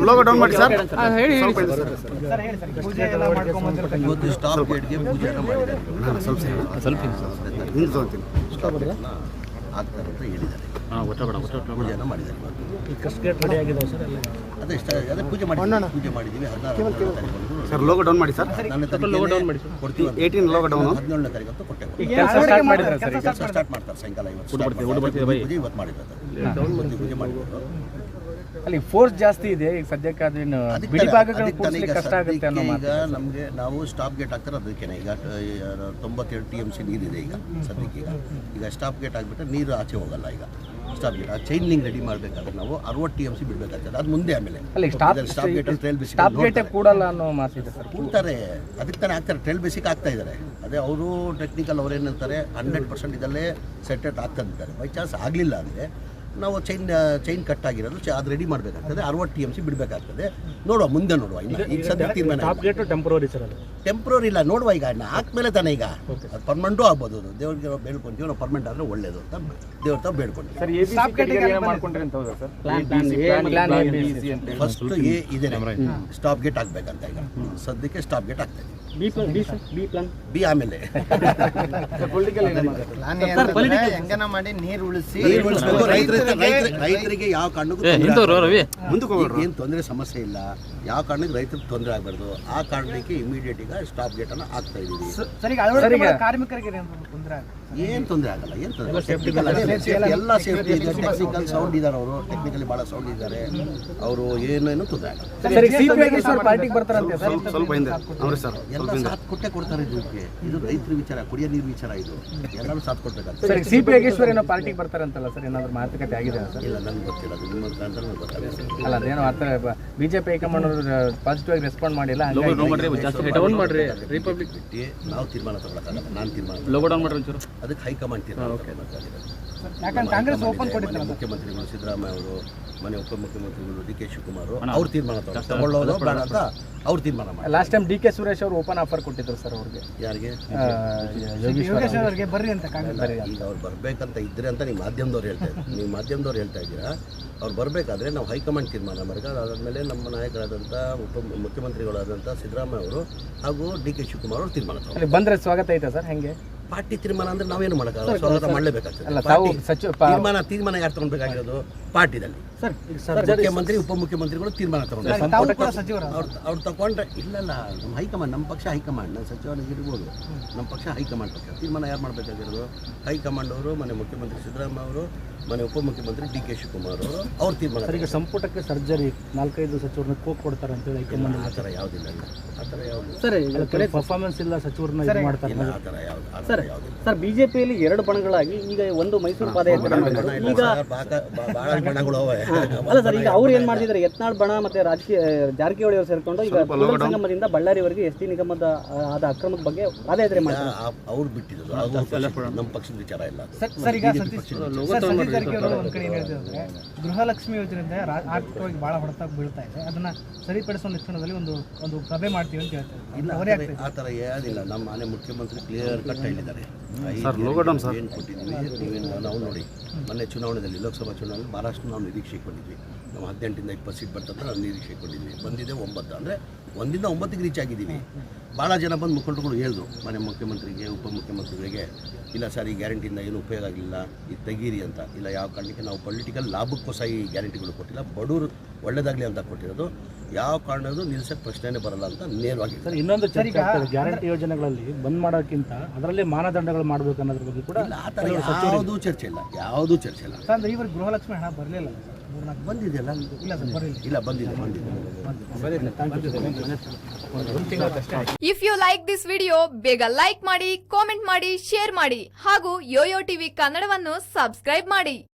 Logo down ಮಾಡಿ sir. ಇವತ್ತು stop ಗೇಟ್ಗೆ ಪೂಜೆಯನ್ನು ಮಾಡಿದ್ದಾರೆ. ಸ್ವಲ್ಪ ಹಿಂದೆ ತೊಗೊತೀನಿ. ಸ್ಟಾಪ್ ಗೇಟ್ನ ಆಗ್ತಾರೆ ಅಂತ ಹೇಳಿದ್ದಾರೆ. ಪೂಜೆಯನ್ನು ಮಾಡಿದ್ದಾರೆ. ಅದೇ ಪೂಜೆ ಮಾಡಿದ್ದೀವಿ. ಪೂಜೆ ಮಾಡಿದ್ದೀವಿ 16 ತಾರೀಕು ಸರ್. ಲೋಗೋ ಡೌನ್ ಮಾಡಿ ಸರ್. ನನ್ನ ಕೊಡ್ತೀವಿ. 18 ಲೋಗೋ ಡೌನ್ 17ನೇ ತಾರೀಕು ಅಂತ ಕೊಟ್ಟೆ. ಕೆಲಸ ಸ್ಟಾರ್ಟ್ ಮಾಡ್ತಾರೆ ಸಾಯಂಕಾಲ. ಇವತ್ತು ಮಾಡಿದ್ದಾರೆ. ಪೂಜೆ ಮಾಡಿದ್ರು. ಅಲ್ಲಿ ಫೋರ್ಸ್ ಜಾಸ್ತಿ ಇದೆ ಈಗ ಸದ್ಯಕ್ಕೆ. ಅದನ್ನು ಬಿಡಿ ಭಾಗಗಳು ಕೂಡಿಸ್ಲಿಕ್ಕೆ ಕಷ್ಟ ಆಗುತ್ತೆ ಅನ್ನೋ ಮಾತು. ಈಗ ನಮಗೆ ನಾವು ಸ್ಟಾಪ್ ಗೇಟ್ ಹಾಕ್ತಾರೆ. ಅದಕ್ಕೇನೆ ಈಗ 92 TMC ನೀರಿದೆ ಈಗ ಸದ್ಯಕ್ಕೆ. ಈಗ ಸ್ಟಾಪ್ ಗೇಟ್ ಆಗಿಬಿಟ್ರೆ ನೀರು ಆಚೆ ಹೋಗಲ್ಲ. ಈಗ stop gate chain link ready ಮಾಡಬೇಕಾದ್ರೆ ನಾವು 60 TMC ಬಿಡಬೇಕಾಗ್ತದೆ. ಅದು ಮುಂದೆ ಆಮೇಲೆ stop gate trail basic stop gate ಕೂಡಲ್ಲ ಅನ್ನೋ ಮಾತಿದೆ ಸರ್. ಕೂಡ್ತಾರೆ. ಅದಕ್ಕೆ ತಾನೇ ಆಗ್ತಾರೆ. ಟ್ರೈಲ್ ಬೇಸಿಕ್ ಆಗ್ತಾ ಇದ್ದಾರೆ. ಅದೇ ಅವರು ಟೆಕ್ನಿಕಲ್ ಅವ್ರು ಏನು ಹೇಳ್ತಾರೆ 100% ಇದಲ್ಲೇ ಸೆಟೆಟ್ ಆಗ್ತಂತಾರೆ. ಬೈ ಚಾನ್ಸ್ ಆಗಲಿಲ್ಲ ಅಂದರೆ ನಾವು ಚೈನ್ ಕಟ್ ಆಗಿರೋದು ಅದು ರೆಡಿ ಮಾಡಬೇಕಾಗ್ತದೆ. 60 TMC ಬಿಡಬೇಕಾಗ್ತದೆ. ನೋಡುವ ಮುಂದೆ ನೋಡುವ. ಈಗ ಸದ್ಯ ತೀರ್ಮಾನ ಟೆಂಪ್ರರಿ ಸರ್. ಟೆಂಪ್ರರಿ ಇಲ್ಲ, ನೋಡುವ. ಈಗ ಹಾಕ್ಮೇಲೆ ತಾನೇ ಈಗ ಅದು ಪರ್ಮನೆಂಟು ಆಗ್ಬೋದು. ದೇವ್ರಿಗೆ ನಾವು ಬೇಡ್ಕೊಂತೀವಿ. ನಾವು ಪರ್ಮನೆಂಟ್ ಆದರೆ ಒಳ್ಳೇದು ಅಂತ ದೇವ್ರ ತಾವು ಬೇಡ್ಕೊಂತೀವಿ. ಫಸ್ಟ್ ಇದೆ ಸ್ಟಾಪ್ ಗೇಟ್ ಆಗ್ಬೇಕಂತ. ಈಗ ಸದ್ಯಕ್ಕೆ ಸ್ಟಾಪ್ ಗೇಟ್ ಆಗ್ತಾ ಇದೆ. ಬಿ ಆಮೇಲೆ ನೀರು ಉಳಿಸಿ ರೈತರಿಗೆ ಯಾವ ಕಾರಣಕ್ಕೂ ಏನು ತೊಂದರೆ ಸಮಸ್ಯೆ ಇಲ್ಲ. ಯಾವ ಕಾರಣಕ್ಕೆ ರೈತರಿಗೆ ತೊಂದರೆ ಆಗಬಾರ್ದು. ಆ ಕಾರಣಕ್ಕೆ ಇಮಿಡಿಯೇಟ್ ಈಗ ಸ್ಟಾಪ್ ಗೇಟ್ ಅನ್ನು ಹಾಕ್ತಾ ಇದೀವಿ. ಏನು ತೊಂದರೆ ಆಗಲ್ಲ. ಏನು ತೊಂದರೆ ಎಲ್ಲ ಸೇಫ್ಟಿ ಇದೆ. ಟೆಕ್ನಿಕಲ್ ಸೌಂಡ್ ಇದ್ದಾರೆ. ಅವರು ಟೆಕ್ನಿಕಲಿ ಭಾಳ ಸೌಂಡ್ ಇದ್ದಾರೆ. ಅವರು ಏನೇನು ತೊಂದರೆ ಆಗಲ್ಲ. ಸ್ವಲ್ಪ ಹಿಂದೆ ಎಲ್ಲ ಸಾಥ್ ಕೊಟ್ಟೆ ಕೊಡ್ತಾರೆ. ಇದು ರೈತರ ವಿಚಾರ, ಕುಡಿಯೋ ನೀರು ವಿಚಾರ. ಇದು ಎಲ್ಲರೂ ಸಾಥ್ ಕೊಡ್ಬೇಕಾಗ್ತದೆ. ಪಾರ್ಟಿಗೆ ಬರ್ತಾರಂತಲ್ಲ ಸರ್, ಏನಾದ್ರು ಮಾತುಕತೆ ಆಗಿದೆ ಸರ್? ಇಲ್ಲ, ನನಗೆ ಗೊತ್ತಿಲ್ಲ. ಅದು ನಿಮ್ಮ ಮುಖಾಂತರ ನನಗೆ ಗೊತ್ತಾಗುತ್ತೆ. ಅಲ್ಲ, ಅದೇನೋ ಬಿಜೆಪಿ ಹೈಕಮಾಂಡ್ ಅವರು ಪಾಸಿಟಿವ್ ಆಗಿ ರೆಸ್ಪಾಂಡ್ ಮಾಡಿಲ್ಲ. ನಾವು ತೀರ್ಮಾನ ತಗೊಳಕ್ಕಾಗಲ್ಲ. ನಾನು ತೀರ್ಮಾನ ಅದಕ್ಕೆ ಹೈಕಮಾಂಡ್ ತೀರ್ಮಾನ. ಮುಖ್ಯಮಂತ್ರಿಗಳು ಸಿದ್ದರಾಮಯ್ಯ ಅವರು, ಮನೆ ಉಪಮುಖ್ಯಮಂತ್ರಿಗಳು DK ಶಿವಕುಮಾರ್ ಅವ್ರು ತೀರ್ಮಾನ ತಗೊಳ್ಳೋದು ಬೇಡ ಅಂತ ಅವ್ರು ತೀರ್ಮಾನ ಮಾಡಿ. ಲಾಸ್ಟ್ ಟೈಮ್ DK ಸುರೇಶ್ ಅವರು ಓಪನ್ ಆಫರ್ ಕೊಟ್ಟಿದ್ರು ಸರ್ ಅವ್ರಿಗೆ. ಯಾರಿಗೆ? ಯೋಗೇಶ್ವರ್ ಅವರಿಗೆ ಬರ್ರಿ ಅಂತ. ಈಗ ಅವ್ರು ಬರಬೇಕಂತ ಇದ್ರೆ ಅಂತ ನೀವು ಮಾಧ್ಯಮದವ್ರು ಹೇಳ್ತಾ ಇದ್ದೀರಾ. ಅವ್ರು ಬರಬೇಕಾದ್ರೆ ನಾವು ಹೈಕಮಾಂಡ್ ತೀರ್ಮಾನ ಮಾಡಬೇಕು. ಅದಾದಮೇಲೆ ನಮ್ಮ ನಾಯಕರಾದಂಥ ಮುಖ್ಯಮಂತ್ರಿಗಳಾದಂಥ ಸಿದ್ದರಾಮಯ್ಯ ಅವರು ಹಾಗೂ DK ಶಿವಕುಮಾರ್ ಅವರು ತೀರ್ಮಾನ ತಗೊಳ್ಳಿ. ಬಂದರೆ ಸ್ವಾಗತ ಐತೆ ಸರ್. ಹೆಂಗೆ ಪಾರ್ಟಿ ತೀರ್ಮಾನ ಅಂದ್ರೆ ನಾವೇನು ಮಾಡೋಕ್ಕಾಗಲ್ಲ. ಸ್ವಾಗತ ಮಾಡಲೇಬೇಕಾಗ್ತದೆ. ತೀರ್ಮಾನ ಯಾರು ತಗೊಳ್ಬೇಕಾಗಿರೋದು? ಪಾರ್ಟಿದಲ್ಲಿ ಮುಖ್ಯಮಂತ್ರಿ ಉಪಮುಖ್ಯಮಂತ್ರಿಗಳು ತೀರ್ಮಾನ ತಗೊಂಡ್ರೆ ಅವ್ರು ತಗೊಂಡ್ರೆ ಇಲ್ಲಲ್ಲ. ನಮ್ಮ ಹೈಕಮಾಂಡ್, ನಮ್ಮ ಪಕ್ಷ ಹೈಕಮಾಂಡ್. ನಾನು ಸಚಿವರಾಗಿರ್ಬೋದು. ನಮ್ಮ ಪಕ್ಷ ಹೈಕಮಾಂಡ್ ಪಕ್ಷ ತೀರ್ಮಾನ ಯಾರು ಮಾಡಬೇಕಾಗಿರೋದು? ಹೈಕಮಾಂಡ್ ಅವರು, ಮನೆ ಮುಖ್ಯಮಂತ್ರಿ ಸಿದ್ದರಾಮಯ್ಯ ಅವರು, ಮನೆ ಉಪಮುಖ್ಯಮಂತ್ರಿ DK ಶಿವಕುಮಾರ್ ಅವರು ಅವ್ರ ತೀರ್ಮಾನ. ಈಗ ಸಂಪುಟಕ್ಕೆ ಸರ್ಜರಿ 4-5 ಸಚಿವರನ್ನ ಕೋಕ್ ಕೊಡ್ತಾರೆ ಅಂತ ಹೇಳಿ ಹೈಕಮಾಂಡ್. ಆ ಥರ ಯಾವುದಿಲ್ಲ. ಆ ಥರ ಯಾವುದು ಸರ್? ಪರ್ಫಾರ್ಮೆನ್ಸ್ ಇಲ್ಲ ಸಚಿವರನ್ನ ಮಾಡ್ತಾರೆ. ಆ ಥರ ಯಾವುದು ಸರ್, ಬಿಜೆಪಿಯಲ್ಲಿ 2 ಬಣಗಳಾಗಿ ಈಗ ಒಂದು ಮೈಸೂರು ಪಾದಯಾತ್ರೆ ಈಗ ಭಾಳ ಬಣಗಳು ಅವೆ. ಅಲ್ಲ ಸರ್, ಈಗ ಅವ್ರು ಏನ್ ಮಾಡ್ತಿದ್ದಾರೆ, ಯತ್ನಾಳ್ ಬಣ ಮತ್ತೆ ರಾಜಕೀಯ ಜಾರಕಿಹೊಳಿ ಅವರು ಸೇರ್ಕೊಂಡು ಈಗ ಸಂಗಮದಿಂದ ಬಳ್ಳಾರಿವರೆಗೆ ST ನಿಗಮದ ಆದ ಅಕ್ರಮದ ಬಗ್ಗೆ ಪಾದಯಾತ್ರೆ ಮಾಡ್ತಾರೆ. ಅವ್ರು ಬಿಟ್ಟಿದ್ರು. ನಮ್ಮ ಪಕ್ಷದ ವಿಚಾರ ಇಲ್ಲ. ಸರ್, ಈಗ ಸತೀಶ್ ಜಾರಕಿಹೊಳಿ ಒಂದ್ ಕಡೆ ಏನ್ ಹೇಳ್ತಿದ್ರೆ, ಗೃಹಲಕ್ಷ್ಮಿ ಯೋಜನೆಯಿಂದ ಆರ್ಥಿಕವಾಗಿ ಬಹಳ ಹೊಡೆತ ಬೀಳ್ತಾ ಇದೆ. ಅದನ್ನ ಸರಿಪಡಿಸುವ ನಿಟ್ಟಿನಲ್ಲಿ ಒಂದು ಸಭೆ ಮಾಡ್ತೀವಿ ಅಂತ ಹೇಳ್ತಾರೆ. ಇಲ್ಲ, ಆ ಥರ ಏನಿಲ್ಲ. ನಮ್ಮ ಮನೆ ಮುಖ್ಯಮಂತ್ರಿ ಕ್ಲಿಯರ್ ಕಟ್ ಹೇಳಿದ್ದಾರೆ. ಏನು ಕೊಟ್ಟಿದ್ವಿ ನಾವು ನೋಡಿ. ಮೊನ್ನೆ ಚುನಾವಣೆಯಲ್ಲಿ, ಲೋಕಸಭಾ ಚುನಾವಣೆಯಲ್ಲಿ ಮಹಾರಾಷ್ಟ್ರ ನಾವು ನಿರೀಕ್ಷೆ ಕೊಂಡಿದ್ವಿ. ನಾವು 18ಇಂದ 20 ಸೀಟ್ ಬರ್ತಂತ ನಾವು ನಿರೀಕ್ಷೆ ಕೊಂಡಿದ್ವಿ. ಬಂದಿದೆ 9. ಅಂದರೆ 1ರಿಂದ 9ಗೆ ರೀಚ್ ಆಗಿದ್ದೀವಿ. ಭಾಳ ಜನ ಬಂದು ಮುಖಂಡರುಗಳು ಹೇಳಿದ್ರು ಮನೆ ಮುಖ್ಯಮಂತ್ರಿಗೆ, ಉಪಮುಖ್ಯಮಂತ್ರಿಗಳಿಗೆ, ಇಲ್ಲ ಸರ್ ಈ ಗ್ಯಾರಂಟಿಯಿಂದ ಏನು ಉಪಯೋಗ ಆಗಲಿಲ್ಲ, ಇದು ತೆಗೀರಿ ಅಂತ. ಇಲ್ಲ, ಯಾವ ಕಾರಣಕ್ಕೆ ನಾವು ಪೊಲಿಟಿಕಲ್ ಲಾಭಕ್ಕೋಸ್ಕರ ಈ ಗ್ಯಾರಂಟಿಗಳು ಕೊಟ್ಟಿಲ್ಲ, ಬಡವರು ಒಳ್ಳೇದಾಗಲಿ ಅಂತ ಕೊಟ್ಟಿರೋದು. ಯಾವ ಕಾರಣದ್ದು ನಿಲ್ಸಕ್ಕೆ ಪ್ರಶ್ನೆನೇ ಬರಲ್ಲ ಅಂತ ನೇರವಾಗಿ. ಸರ್, ಇನ್ನೊಂದು ಗ್ಯಾರಂಟಿ ಯೋಜನೆಗಳಲ್ಲಿ ಬಂದ್ ಮಾಡೋಕ್ಕಿಂತ ಅದರಲ್ಲೇ ಮಾನದಂಡಗಳು ಮಾಡಬೇಕು ಅನ್ನೋದ್ರ ಬಗ್ಗೆ ಕೂಡ ಆ ಥರ ಯಾವುದೂ ಚರ್ಚೆ ಇಲ್ಲ. ಅಂದ್ರೆ ಇವರು ಗೃಹಲಕ್ಷ್ಮಿ ಹಣ ಬರಲಿಲ್ಲ. ಬಂದಿದೆಯಲ್ಲ? ಇಲ್ಲ, ಬಂದಿದೆ. If you like this video, ಬೇಗ ಲೈಕ್ ಮಾಡಿ, ಕಾಮೆಂಟ್ ಮಾಡಿ, ಶೇರ್ ಮಾಡಿ ಹಾಗೂ ಯೋಯೋ ಟಿವಿ ಕನ್ನಡವನ್ನು ಸಬ್ಸ್ಕ್ರೈಬ್ ಮಾಡಿ.